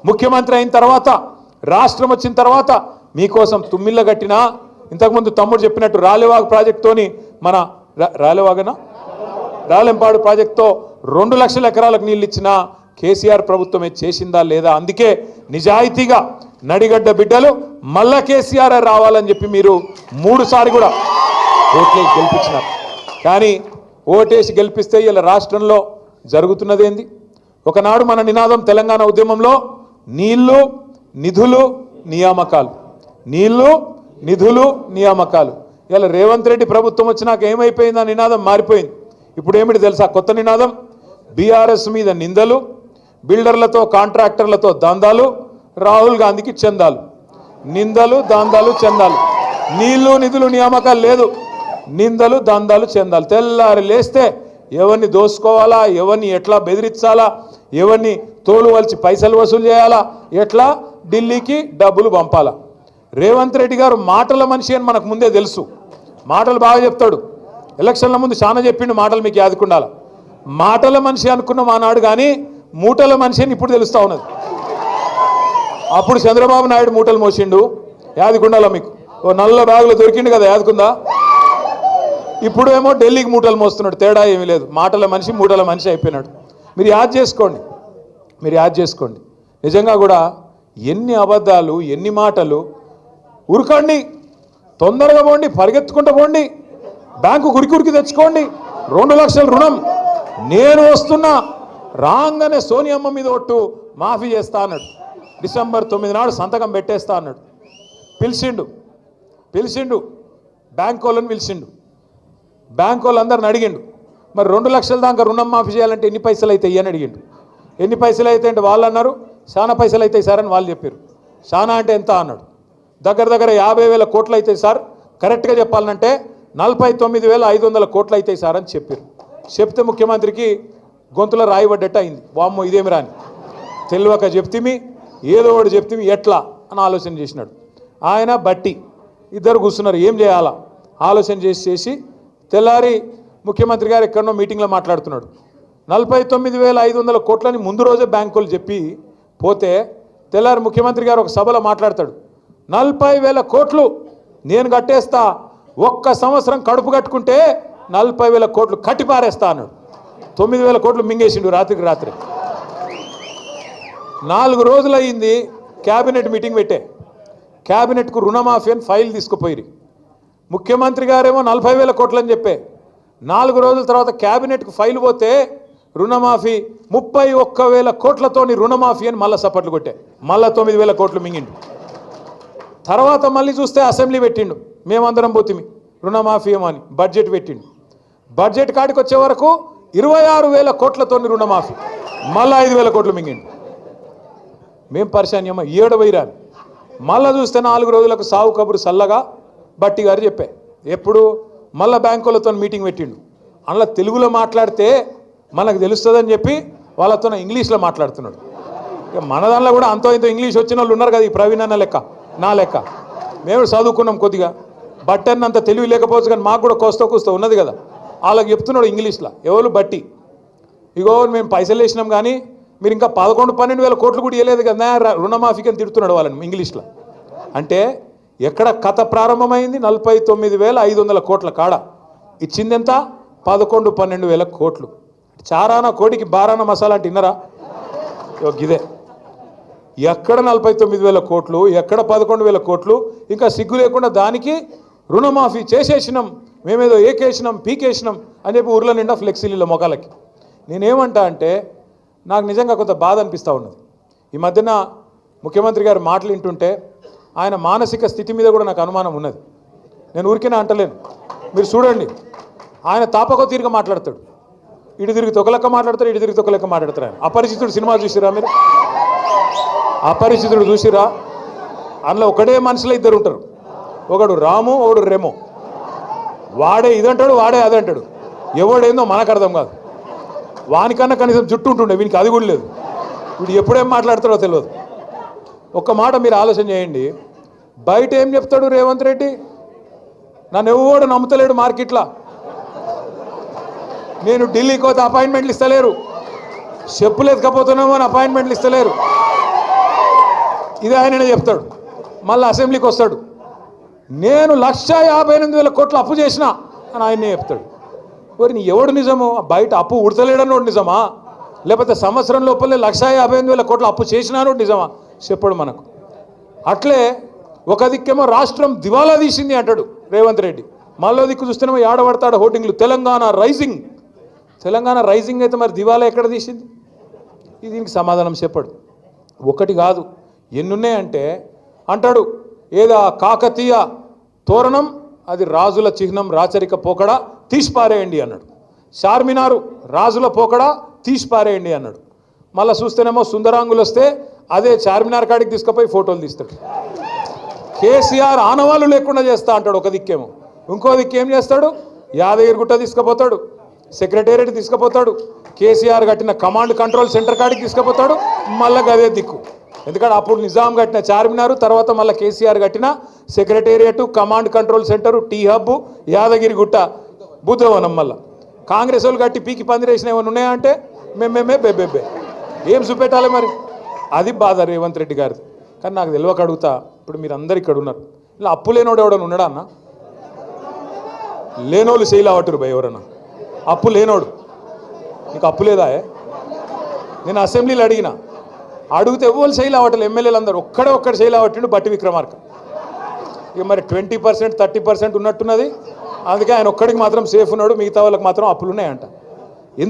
ముఖ్యమంత్రి అయిన తర్వాత రాష్ట్రం వచ్చిన తర్వాత మీకోసం తుమ్మిళ్ళ కట్టినా ఇంతకుముందు తమ్ముడు చెప్పినట్టు రాలేవాగు ప్రాజెక్టుతోని మన రాలెంపాడు ప్రాజెక్టుతో 2 లక్షల ఎకరాలకు నీళ్ళు ఇచ్చిన కేసీఆర్ ప్రభుత్వమే చేసిందా లేదా? అందుకే నిజాయితీగా నడిగడ్డ బిడ్డలు మళ్ళా కేసీఆర్ రావాలని చెప్పి మీరు 3 సార్లు కూడా ఓట్లేసి గెలిపించినారు. కానీ ఓటేసి గెలిపిస్తే ఇలా రాష్ట్రంలో జరుగుతున్నదేంది? ఒకనాడు మన నినాదం తెలంగాణ ఉద్యమంలో నీళ్లు నిధులు నియామకాలు, నీళ్లు నిధులు నియామకాలు. ఇలా రేవంత్ రెడ్డి ప్రభుత్వం వచ్చినాక ఏమైపోయింది? ఆ నినాదం మారిపోయింది. ఇప్పుడు ఏమిటి తెలుసా కొత్త నినాదం? బీఆర్ఎస్ మీద నిందలు, బిల్డర్లతో కాంట్రాక్టర్లతో దందాలు, రాహుల్ గాంధీకి చందాలు. నిందలు దందాలు చందాలు, నీళ్లు నిధులు నియామకాలు లేదు, నిందలు దందాలు చందాలు. తెల్లారి లేస్తే ఎవరిని దోసుకోవాలా, ఎవరిని ఎట్లా బెదిరించాలా, ఎవరిని తోలు వలిచి పైసలు వసూలు చేయాలా, ఎట్లా ఢిల్లీకి డబ్బులు పంపాలా. రేవంత్ రెడ్డి గారు మాటల మనిషి అని మనకు ముందే తెలుసు. మాటలు బాగా చెప్తాడు. ఎలక్షన్ల ముందు చాలా చెప్పిండు మాటలు, మీకు యాదుకుండాల. మాటల మనిషి అనుకున్న మానాడు కానీ మూటల మనిషి అని ఇప్పుడు తెలుస్తూ ఉన్నది. అప్పుడు చంద్రబాబు నాయుడు మూటలు మోసిండు, యాదుకుండాల మీకు. ఓ నల్ల బ్యాగులు దొరికిండు కదా, యాదుకుందా? ఇప్పుడు ఏమో ఢిల్లీకి మూటలు మోస్తున్నాడు. తేడా ఏమీ లేదు. మాటల మనిషి మూటల మనిషి అయిపోయినాడు. మీరు యాద్ చేసుకోండి, మీరు యాద్ చేసుకోండి. నిజంగా కూడా ఎన్ని అబద్ధాలు, ఎన్ని మాటలు. ఉరకండి, తొందరగా పోండి, పరిగెత్తుకుంటూ పోండి, బ్యాంకు కురికి తెచ్చుకోండి. 2 లక్షల రుణం నేను వస్తున్నా రాగానే సోనియమ్మ మీద ఒట్టు మాఫీ చేస్తా అన్నాడు. డిసెంబర్ 9 నాడు సంతకం పెట్టేస్తా అన్నాడు. పిలిచిండు బ్యాంక్ వాళ్ళని పిలిచిండు. బ్యాంక్ వాళ్ళందరిని అడిగిండు, మరి 2 లక్షల దాకా రుణం మాఫీ చేయాలంటే ఎన్ని పైసలు అవుతాయి అని అడిగిండు. ఎన్ని పైసలు అవుతాయి అంటే వాళ్ళు అన్నారు చాలా పైసలు అవుతాయి సార్ అని వాళ్ళు చెప్పారు. చాలా అంటే ఎంత అన్నాడు. దగ్గర 50,000 కోట్లు అవుతాయి సార్, కరెక్ట్గా చెప్పాలంటే 49,500 కోట్లు అవుతాయి సార్ అని చెప్పారు. చెప్తే ముఖ్యమంత్రికి గొంతులో రాయిపడ్డట్టు అయింది. వామ్మో ఇదేమి రాని తెలియక చెప్తిమి, ఏదో ఒకటి చెప్తిమి, ఎట్లా అని ఆలోచన చేసినాడు. ఆయన బట్టి ఇద్దరు కూర్చున్నారు, ఏం చేయాలా ఆలోచన చేసి తెల్లారి ముఖ్యమంత్రి గారు ఎక్కడో మీటింగ్లో మాట్లాడుతున్నాడు. 49,500 కోట్లని ముందు రోజే బ్యాంకులు చెప్పి పోతే తెల్లారి ముఖ్యమంత్రి గారు ఒక సభలో మాట్లాడతాడు. 40,000 కోట్లు నేను కట్టేస్తా, ఒక్క సంవత్సరం కడుపు కట్టుకుంటే 40,000 కోట్లు కట్టి పారేస్తా అన్నాడు. 9,000 కోట్లు మింగేసిండు రాత్రికి రాత్రి. 4 రోజులు అయ్యింది క్యాబినెట్ మీటింగ్ పెట్టే. క్యాబినెట్కు రుణమాఫీ అని ఫైల్ తీసుకుపోయి ముఖ్యమంత్రి గారేమో 40,000 కోట్లు అని చెప్పే. 4 రోజుల తర్వాత క్యాబినెట్కు ఫైల్ పోతే రుణమాఫీ 31,000 కోట్లతోని రుణమాఫీ అని మళ్ళీ సపట్లు కొట్టే. మళ్ళీ 9,000 కోట్లు మింగిండు. తర్వాత మళ్ళీ చూస్తే అసెంబ్లీ పెట్టిండు, మేమందరం పోతిమి రుణమాఫీ ఏమో అని బడ్జెట్ పెట్టిండు. బడ్జెట్ కాడికి వచ్చే వరకు 26,000 కోట్లతోని రుణమాఫీ, మళ్ళీ 5,000 కోట్లు మింగిండు. మేం పరిశాన్యమా ఏడవైరాని. మళ్ళీ చూస్తే 4 రోజులకు సావు కబురు సల్లగా బట్టి గారు చెప్పే. ఎప్పుడు మళ్ళీ బ్యాంకులతో మీటింగ్ పెట్టిండు. అందులో తెలుగులో మాట్లాడితే మనకు తెలుస్తుందని చెప్పి వాళ్ళతో ఇంగ్లీష్లో మాట్లాడుతున్నాడు. ఇక మన దానిలో కూడా అంతో ఇంతో ఇంగ్లీష్ వచ్చిన వాళ్ళు ఉన్నారు కదా, ఈ ప్రవీణ్ అన్న లెక్క నా లెక్క. మేము చదువుకున్నాం కొద్దిగా, బట్టి అంత తెలివి లేకపోవచ్చు కానీ మాకు కూడా కోస్తా ఉన్నది కదా. వాళ్ళకి చెప్తున్నాడు ఇంగ్లీష్లో. ఎవరు బట్టి, ఇగో మేము పైసలు వేసినాం కానీ మీరు ఇంకా 11-12,000 కోట్లు కూడా ఇవ్వలేదు కదా రుణమాఫీకి అని తిడుతున్నాడు వాళ్ళని ఇంగ్లీష్లో. అంటే ఎక్కడ కథ ప్రారంభమైంది? 49,500 కోట్ల కాడ ఇచ్చింది ఎంత? 11-12,000 కోట్లు. చారానా కోటికి బారానా మసాలా అంటే విన్నరా? ఇదే ఎక్కడ 49,000 కోట్లు, ఎక్కడ 11,000 కోట్లు. ఇంకా సిగ్గు లేకుండా దానికి రుణమాఫీ చేసేసినాం, మేమేదో ఏకేసినాం పీకేసినాం అని చెప్పి ఊర్ల నిండా ఫ్లెక్సీల మొఖాలకి. నేనేమంటా అంటే నాకు నిజంగా కొంత బాధ అనిపిస్తూ ఉన్నది. ఈ మధ్యన ముఖ్యమంత్రి గారు మాటలు వింటుంటే ఆయన మానసిక స్థితి మీద కూడా నాకు అనుమానం ఉన్నది. నేను ఊరికేనే అంటలేను, మీరు చూడండి. ఆయన తాపకో తీరుగా మాట్లాడతాడు, ఇటు తిరిగి తొకలెక్క మాట్లాడతారు, ఇటు తిరిగి తొకలెక్క మాట్లాడతారు. ఆయన అపరిచితుడు సినిమా చూసిరా మీరు? అపరిచితుడు చూసిరా? అందులో ఒకటే మనుషులు ఇద్దరు ఉంటారు, ఒకడు రాము ఒకడు రెమో. వాడే ఇదంటాడు, వాడే అదంటాడు. ఎవడేందో మనకు అర్థం కాదు. వానికన్నా కనీసం జుట్టు ఉంటుండే, వీనికి అది కూడా లేదు. వీడు ఎప్పుడేం మాట్లాడతాడో తెలియదు. ఒక్క మాట మీరు ఆలోచన చేయండి. బయట ఏం చెప్తాడు రేవంత్ రెడ్డి? నన్ను ఎవడు నమ్ముతలేడు మార్కెట్లో, నేను ఢిల్లీకి పోతే అపాయింట్మెంట్లు ఇస్తలేరు, చెప్పులు ఎత్తుకపోతున్నామో అని అపాయింట్మెంట్లు ఇస్తలేరు, ఇది ఆయననే చెప్తాడు. మళ్ళీ అసెంబ్లీకి వస్తాడు, నేను 1,58,000 కోట్లు అప్పు చేసిన అని ఆయనే చెప్తాడు. మరి నీ ఎవడు నిజము? బయట అప్పు ఉడతలేడన్నోడు నిజమా, లేకపోతే సంవత్సరం లోపలే 1,58,000 కోట్లు అప్పు చేసినానోడు నిజమా? చెప్పడు మనకు. అట్లే ఒక దిక్కేమో రాష్ట్రం దివాలా తీసింది అంటాడు రేవంత్ రెడ్డి, మళ్ళీ దిక్కు చూస్తేనేమో ఏడబడతాడు హోర్డింగ్లు తెలంగాణ రైజింగ్. తెలంగాణ రైజింగ్ అయితే మరి దివాలా ఎక్కడ తీసింది? ఇది దీనికి సమాధానం చెప్పడు. ఒకటి కాదు ఎన్నున్నాయంటే అంటాడు, ఏదా కాకతీయ తోరణం అది రాజుల చిహ్నం రాచరిక పోకడా తీసిపారేయండి అన్నాడు. చార్మినారు రాజుల పోకడా తీసిపారేయండి అన్నాడు. మళ్ళీ చూస్తేనేమో సుందరాంగులు వస్తే అదే చార్మినార్ కాడికి తీసుకుపోయి ఫోటోలు తీస్తాడు. కేసీఆర్ ఆనవాళ్ళు లేకుండా చేస్తా అంటాడు ఒక దిక్కేమో, ఇంకో దిక్కేం చేస్తాడు, యాదగిరిగుట్ట తీసుకుపోతాడు, సెక్రటేరియట్ తీసుకుపోతాడు, కేసీఆర్ కట్టిన కమాండ్ కంట్రోల్ సెంటర్ కాడికి తీసుకుపోతాడు, మళ్ళీ అదే దిక్కు. ఎందుకంటే అప్పుడు నిజాం కట్టిన చార్మినారు, తర్వాత మళ్ళీ కేసీఆర్ కట్టిన secretariat, command control center, T hub, Yadagirigutta, Buddhavanam. మళ్ళీ కాంగ్రెస్ వాళ్ళు కట్టి పీకి పందిరేసిన ఏమైనా ఉన్నాయా అంటే మేమేమే బెబ్బెబ్బే ఏం చూపెట్టాలి మరి? అది బాధ రేవంత్ రెడ్డి గారిది. కానీ నాకు తెలియక అడుగుతా, ఇప్పుడు మీరు అందరు ఇక్కడ ఉన్నారు, ఇలా అప్పు లేనోడు ఎవడన్నా ఉన్నాడా అన్న? లేనోళ్ళు చేయలేవట్టురు భయ ఎవరన్నా? అప్పు లేనోడు నీకు అప్పు లేదా? నేను అసెంబ్లీలో అడిగితే ఎవరు చేయలేవట్టలు, ఎమ్మెల్యేలు అందరూ ఒక్కడే చేయలేవట్టిండు బట్టి విక్రమార్క. ఇక మరి 20% 30% ఉన్నట్టున్నది, అందుకే ఆయన ఒక్కడికి మాత్రం సేఫ్ ఉన్నాడు, మిగతా వాళ్ళకి మాత్రం అప్పులు ఉన్నాయంట.